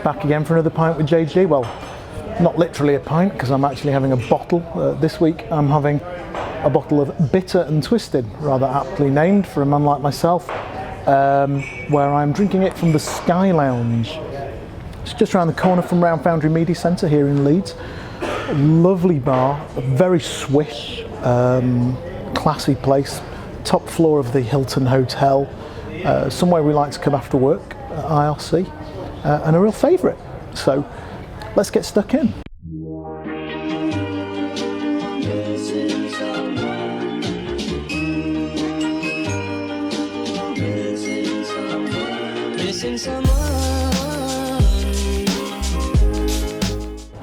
Back again for another pint with JG. Well, not literally a pint, because I'm actually having a bottle. This week I'm having a bottle of Bitter and Twisted, rather aptly named for a man like myself, where I'm drinking it from the Sky Lounge. It's just around the corner from Round Foundry Media Centre here in Leeds. Lovely bar, very swish, classy place, top floor of the Hilton Hotel, somewhere we like to come after work at IRC, and a real favourite. So let's get stuck in.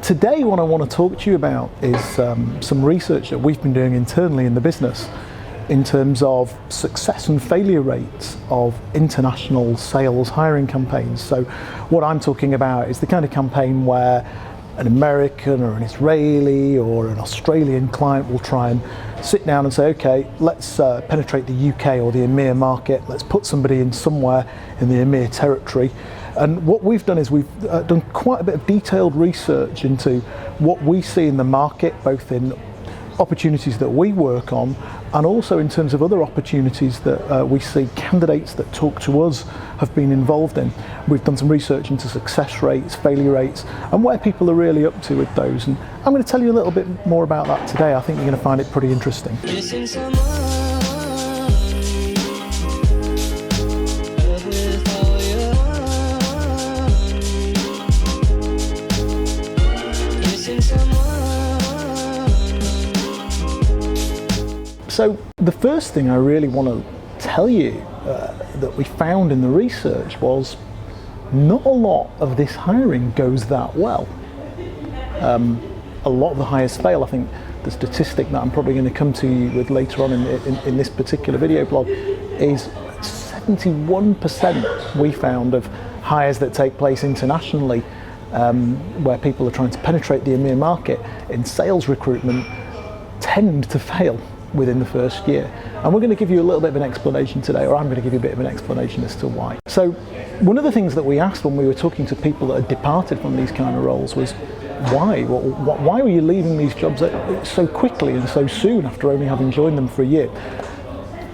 Today what I want to talk to you about is some research that we've been doing internally in the business in terms of success and failure rates of international sales hiring campaigns. So what I'm talking about is the kind of campaign where an American or an Israeli or an Australian client will try and sit down and say, okay, let's penetrate the UK or the EMEA market, let's put somebody in somewhere in the EMEA territory. And what we've done is we've done quite a bit of detailed research into what we see in the market, both in opportunities that we work on and also in terms of other opportunities that we see candidates that talk to us have been involved in. We've done some research into success rates, failure rates, and where people are really up to with those. And I'm going to tell you a little bit more about that today. I think you're going to find it pretty interesting. So the first thing I really want to tell you that we found in the research was not a lot of this hiring goes that well. A lot of the hires fail. I think the statistic that I'm probably going to come to you with later on in this particular video blog is 71% we found of hires that take place internationally, where people are trying to penetrate the EMEA market in sales recruitment, tend to fail within the first year. And we're going to give you a little bit of an explanation today, or I'm going to give you a bit of an explanation as to why. So one of the things that we asked when we were talking to people that had departed from these kind of roles was, why? Why were you leaving these jobs so quickly and so soon after only having joined them for a year?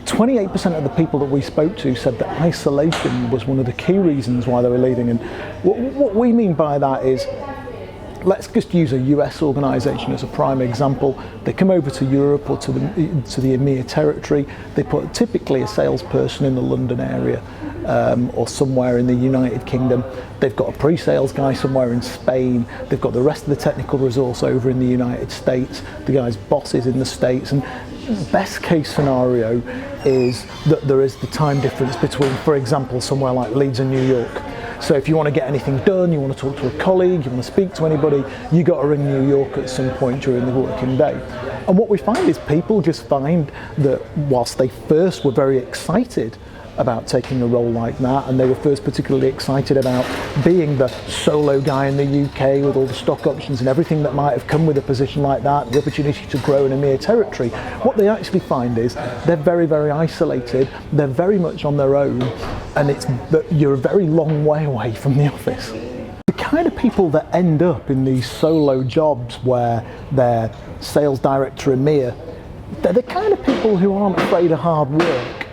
28% of the people that we spoke to said that isolation was one of the key reasons why they were leaving. And what we mean by that is, let's just use a US organisation as a prime example. They come over to Europe or to the EMEA territory. They put typically a salesperson in the London area or somewhere in the United Kingdom. They've got a pre-sales guy somewhere in Spain. They've got the rest of the technical resource over in the United States. The guy's boss is in the States. And best case scenario is that there is the time difference between, for example, somewhere like Leeds and New York. So if you want to get anything done, you want to talk to a colleague, you want to speak to anybody, you got to ring New York at some point during the working day. And what we find is people just find that whilst they first were very excited about taking a role like that, and they were first particularly excited about being the solo guy in the UK with all the stock options and everything that might have come with a position like that, the opportunity to grow in a EMEA territory, what they actually find is they're very, very isolated, they're very much on their own, and you're a very long way away from the office. The kind of people that end up in these solo jobs where they're sales director EMEA, they're the kind of people who aren't afraid of hard work.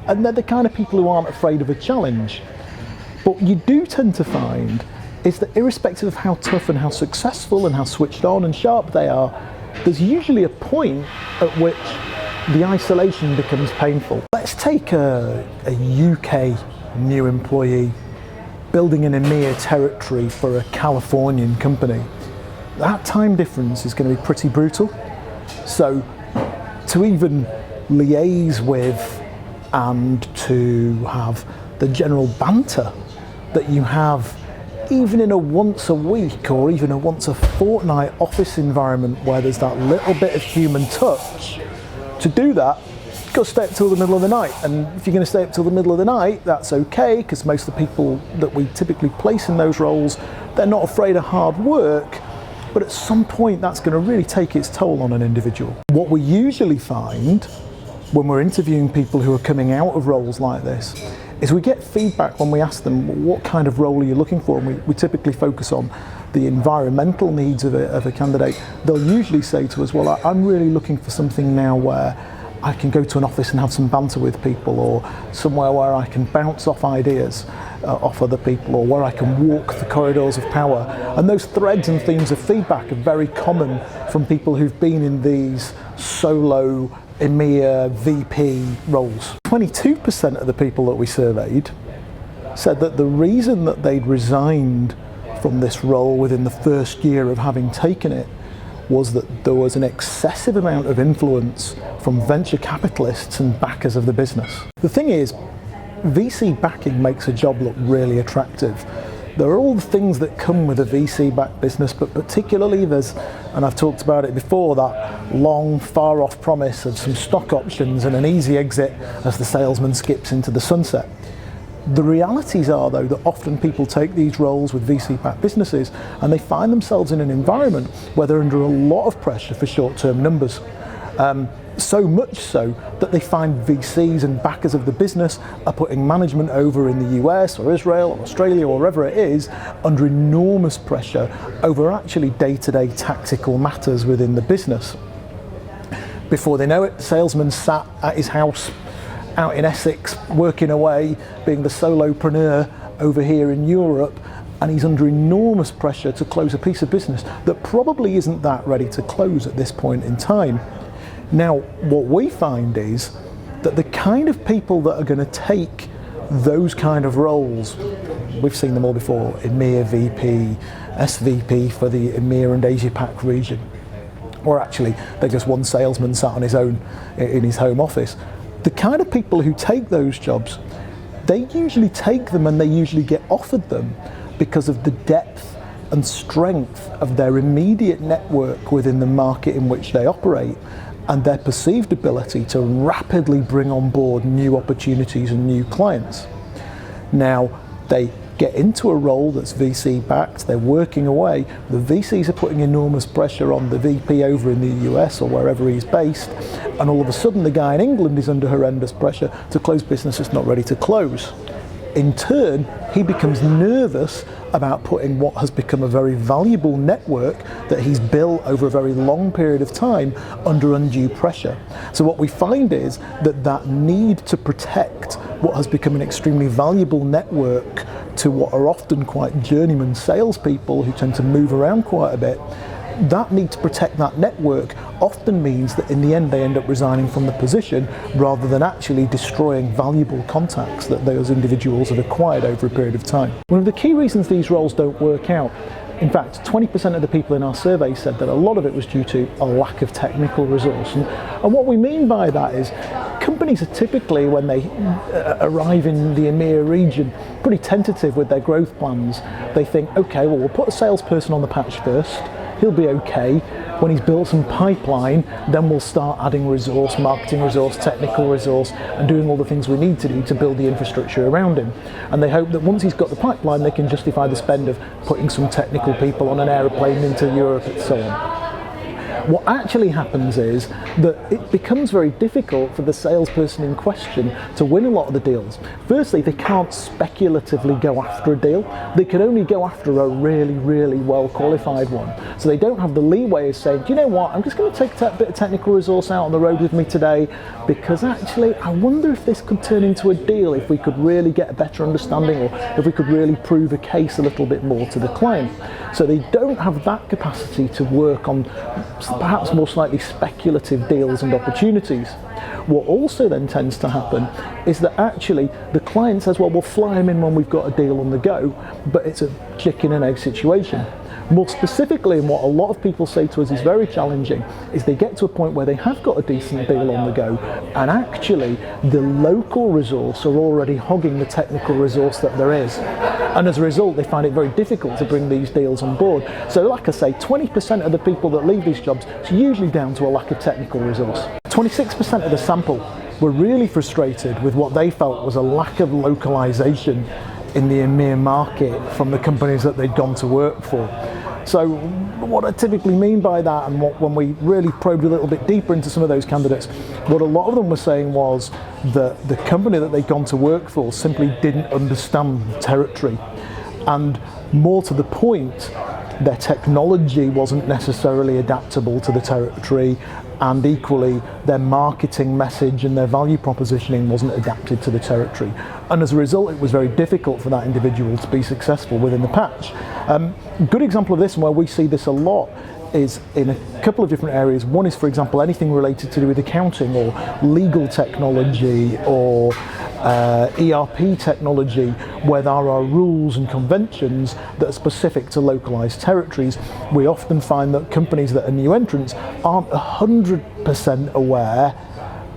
And they're the kind of people who aren't afraid of a challenge. But what you do tend to find is that irrespective of how tough and how successful and how switched on and sharp they are, there's usually a point at which the isolation becomes painful. Let's take a UK new employee building an EMEA territory for a Californian company. That time difference is going to be pretty brutal. So to even liaise with and to have the general banter that you have even in a once a week or even a once a fortnight office environment where there's that little bit of human touch, to do that, you've got to stay up till the middle of the night. And if you're going to stay up till the middle of the night, that's okay, because most of the people that we typically place in those roles, they're not afraid of hard work, but at some point that's going to really take its toll on an individual. What we usually find when we're interviewing people who are coming out of roles like this is we get feedback when we ask them, what kind of role are you looking for? And we typically focus on the environmental needs of a candidate. They'll usually say to us, well, I'm really looking for something now where I can go to an office and have some banter with people, or somewhere where I can bounce off ideas off other people, or where I can walk the corridors of power. And those threads and themes of feedback are very common from people who've been in these solo EMEA VP roles. 22% of the people that we surveyed said that the reason that they'd resigned from this role within the first year of having taken it was that there was an excessive amount of influence from venture capitalists and backers of the business. The thing is, VC backing makes a job look really attractive. There are all the things that come with a VC-backed business, but particularly there's, and I've talked about it before, that long, far-off promise of some stock options and an easy exit as the salesman skips into the sunset. The realities are, though, that often people take these roles with VC-backed businesses and they find themselves in an environment where they're under a lot of pressure for short-term numbers. So much so that they find VCs and backers of the business are putting management over in the US or Israel or Australia or wherever it is under enormous pressure over actually day-to-day tactical matters within the business. Before they know it, the salesman sat at his house out in Essex working away, being the solopreneur over here in Europe, and he's under enormous pressure to close a piece of business that probably isn't that ready to close at this point in time. Now, what we find is that the kind of people that are going to take those kind of roles, we've seen them all before, EMEA VP, SVP for the EMEA and Asia Pac region, or actually they're just one salesman sat on his own in his home office. The kind of people who take those jobs, they usually take them and they usually get offered them because of the depth and strength of their immediate network within the market in which they operate, and their perceived ability to rapidly bring on board new opportunities and new clients. Now, they get into a role that's VC backed, they're working away, the VCs are putting enormous pressure on the VP over in the US or wherever he's based, and all of a sudden the guy in England is under horrendous pressure to close business that's not ready to close. In turn, he becomes nervous about putting what has become a very valuable network that he's built over a very long period of time under undue pressure. So what we find is that that need to protect what has become an extremely valuable network to what are often quite journeyman salespeople who tend to move around quite a bit, that need to protect that network often means that in the end they end up resigning from the position rather than actually destroying valuable contacts that those individuals have acquired over a period of time. One of the key reasons these roles don't work out, in fact 20% of the people in our survey said that a lot of it was due to a lack of technical resource. And what we mean by that is companies are typically, when they arrive in the EMEA region, pretty tentative with their growth plans. They think, okay, well, we'll put a salesperson on the patch first, he'll be okay. When he's built some pipeline, then we'll start adding resource, marketing resource, technical resource, and doing all the things we need to do to build the infrastructure around him. And they hope that once he's got the pipeline, they can justify the spend of putting some technical people on an aeroplane into Europe and so on. What actually happens is that it becomes very difficult for the salesperson in question to win a lot of the deals. Firstly, they can't speculatively go after a deal. They can only go after a really, really well qualified one. So they don't have the leeway of saying, do you know what, I'm just going to take a bit of technical resource out on the road with me today because actually I wonder if this could turn into a deal if we could really get a better understanding or if we could really prove a case a little bit more to the client. So they don't have that capacity to work on perhaps more slightly speculative deals and opportunities. What also then tends to happen is that actually the client says, well, we'll fly them in when we've got a deal on the go, but it's a chicken and egg situation. More specifically, and what a lot of people say to us is very challenging, is they get to a point where they have got a decent deal on the go, and actually the local resource are already hogging the technical resource that there is. And as a result, they find it very difficult to bring these deals on board. So like I say, 20% of the people that leave these jobs, it's usually down to a lack of technical resource. 26% of the sample were really frustrated with what they felt was a lack of localization in the EMEA market from the companies that they'd gone to work for. So what I typically mean by that, and when we really probed a little bit deeper into some of those candidates, what a lot of them were saying was that the company that they'd gone to work for simply didn't understand the territory. And more to the point, their technology wasn't necessarily adaptable to the territory, and equally their marketing message and their value propositioning wasn't adapted to the territory. And as a result, it was very difficult for that individual to be successful within the patch. Good example of this, and where we see this a lot, is in a couple of different areas. One is, for example, anything related to do with accounting or legal technology or ERP technology, where there are rules and conventions that are specific to localized territories. We often find that companies that are new entrants aren't 100% aware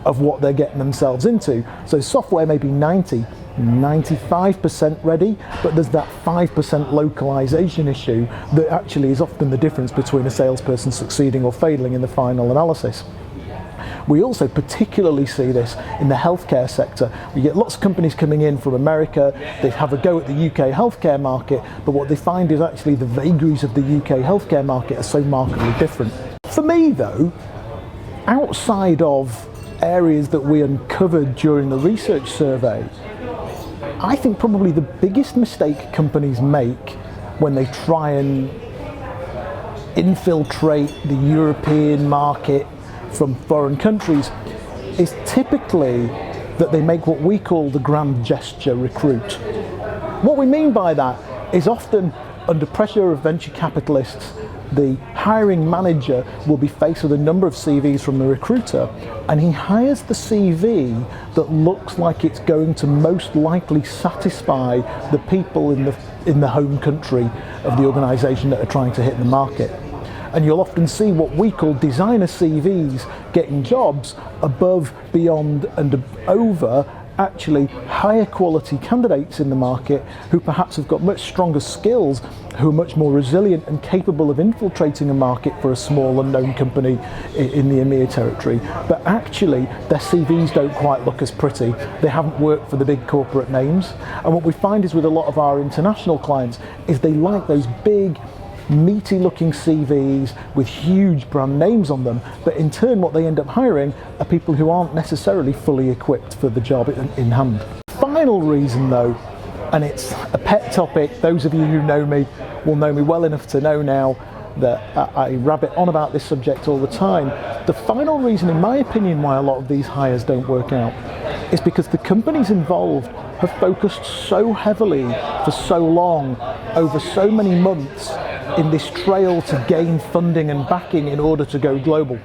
of what they're getting themselves into. So software may be 95% ready, but there's that 5% localization issue that actually is often the difference between a salesperson succeeding or failing in the final analysis. We also particularly see this in the healthcare sector. We get lots of companies coming in from America, they have a go at the UK healthcare market, but what they find is actually the vagaries of the UK healthcare market are so markedly different. For me though, outside of areas that we uncovered during the research survey, I think probably the biggest mistake companies make when they try and infiltrate the European market from foreign countries is typically that they make what we call the grand gesture recruit. What we mean by that is often under pressure of venture capitalists, the hiring manager will be faced with a number of CVs from the recruiter, and he hires the CV that looks like it's going to most likely satisfy the people in the home country of the organisation that are trying to hit the market. And you'll often see what we call designer CVs getting jobs above, beyond and over actually higher quality candidates in the market who perhaps have got much stronger skills, who are much more resilient and capable of infiltrating a market for a small unknown company in the EMEA territory. But actually their CVs don't quite look as pretty. They haven't worked for the big corporate names. And what we find is with a lot of our international clients is they like those big, meaty looking CVs with huge brand names on them, but in turn what they end up hiring are people who aren't necessarily fully equipped for the job in hand. Final reason though, and it's a pet topic, those of you who know me will know me well enough to know now that I rabbit on about this subject all the time. The final reason, in my opinion, why a lot of these hires don't work out is because the companies involved have focused so heavily for so long, over so many months, in this trail to gain funding and backing in order to go global.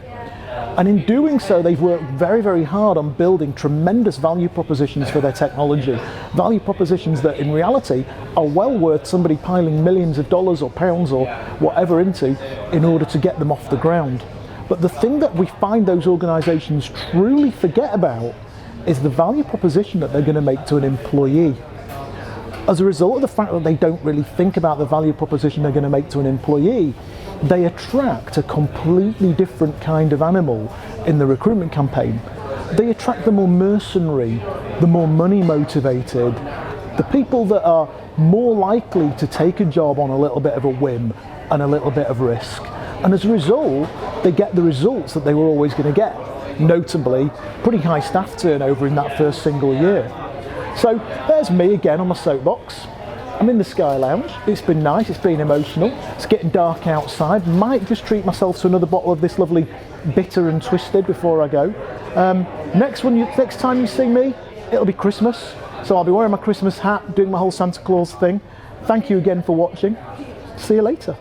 And in doing so, they've worked very, very hard on building tremendous value propositions for their technology. Value propositions that in reality are well worth somebody piling millions of dollars or pounds or whatever into in order to get them off the ground. But the thing that we find those organizations truly forget about is the value proposition that they're going to make to an employee. As a result of the fact that they don't really think about the value proposition they're going to make to an employee, they attract a completely different kind of animal in the recruitment campaign. They attract the more mercenary, the more money motivated, the people that are more likely to take a job on a little bit of a whim and a little bit of risk. And as a result, they get the results that they were always going to get. Notably, pretty high staff turnover in that first single year. So there's me again on my soapbox. I'm in the Sky Lounge. It's been nice, it's been emotional. It's getting dark outside. Might just treat myself to another bottle of this lovely bitter and twisted before I go. Next time you see me, it'll be Christmas. So I'll be wearing my Christmas hat, doing my whole Santa Claus thing. Thank you again for watching. See you later.